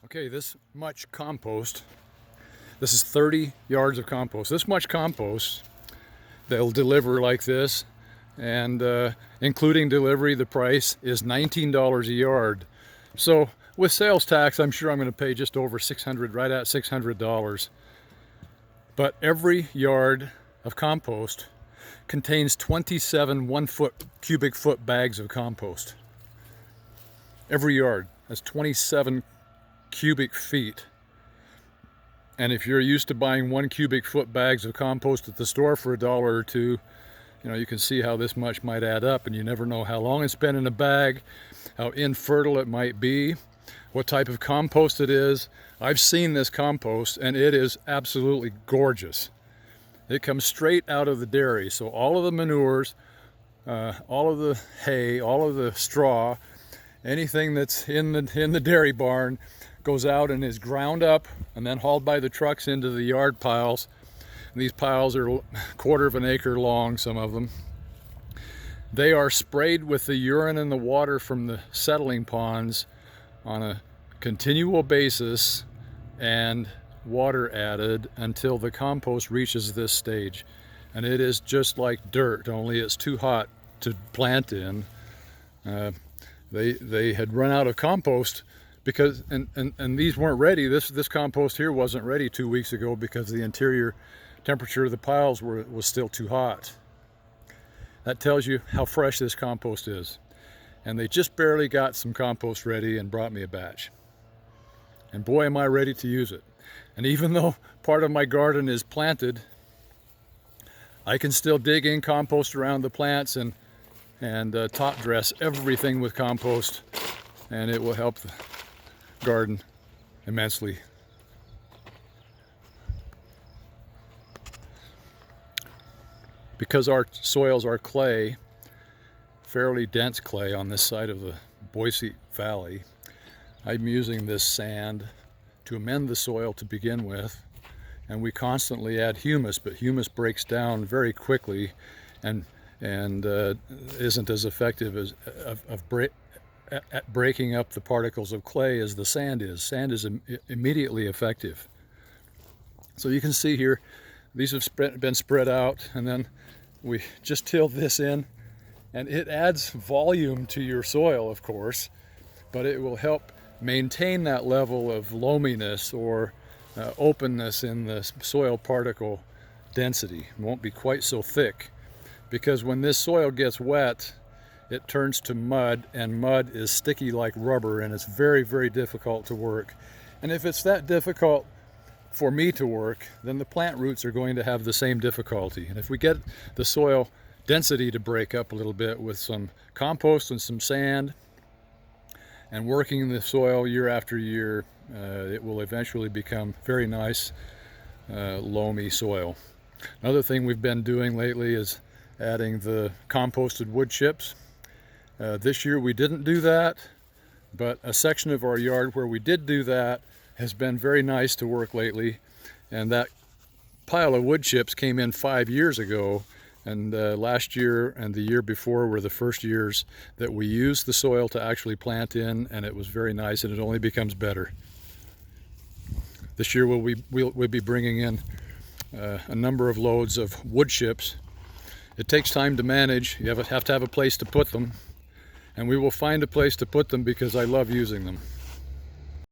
Okay, this much compost, this is 30 yards of compost. This much compost, they'll deliver like this, and including delivery, the price is $19 a yard. So with sales tax, I'm sure I'm going to pay just over $600, right at $600. But every yard of compost contains 27 cubic foot bags of compost. Every yard has 27 cubic feet. And if you're used to buying 1 cubic foot bags of compost at the store for $1 or $2, you can see how this much might add up, and you never know how long it's been in a bag, how infertile it might be, what type of compost it is. I've seen this compost and it is absolutely gorgeous. It comes straight out of the dairy, so all of the manures, all of the hay, all of the straw, anything that's in the dairy barn goes out and is ground up and then hauled by the trucks into the yard piles. And these piles are a quarter of an acre long, some of them. They are sprayed with the urine and the water from the settling ponds on a continual basis, and water added until the compost reaches this stage. And it is just like dirt, only it's too hot to plant in. They had run out of compost because, and these weren't ready. This compost here wasn't ready 2 weeks ago because the interior temperature of the piles was still too hot. That tells you how fresh this compost is. And they just barely got some compost ready and brought me a batch. And boy, am I ready to use it. And even though part of my garden is planted, I can still dig in compost around the plants and top dress everything with compost, and it will help the garden immensely. Because our soils are clay, fairly dense clay on this side of the Boise Valley, I'm using this sand to amend the soil to begin with, and we constantly add humus, but humus breaks down very quickly and isn't as effective as at breaking up the particles of clay as the sand is. Sand is immediately effective. So you can see here, these have been spread out, and then we just tilled this in, and it adds volume to your soil, of course, but it will help maintain that level of loaminess or openness in the soil particle density. It won't be quite so thick, because when this soil gets wet, it turns to mud, and mud is sticky like rubber, and it's very, very difficult to work. And if it's that difficult for me to work, then the plant roots are going to have the same difficulty. And if we get the soil density to break up a little bit with some compost and some sand, and working the soil year after year, it will eventually become very nice, loamy soil. Another thing we've been doing lately is adding the composted wood chips. This year we didn't do that, but a section of our yard where we did do that has been very nice to work lately. And that pile of wood chips came in 5 years ago, and last year and the year before were the first years that we used the soil to actually plant in, and it was very nice, and it only becomes better. This year we'll be bringing in a number of loads of wood chips. It takes time to manage. You have to have a place to put them, and we will find a place to put them because I love using them.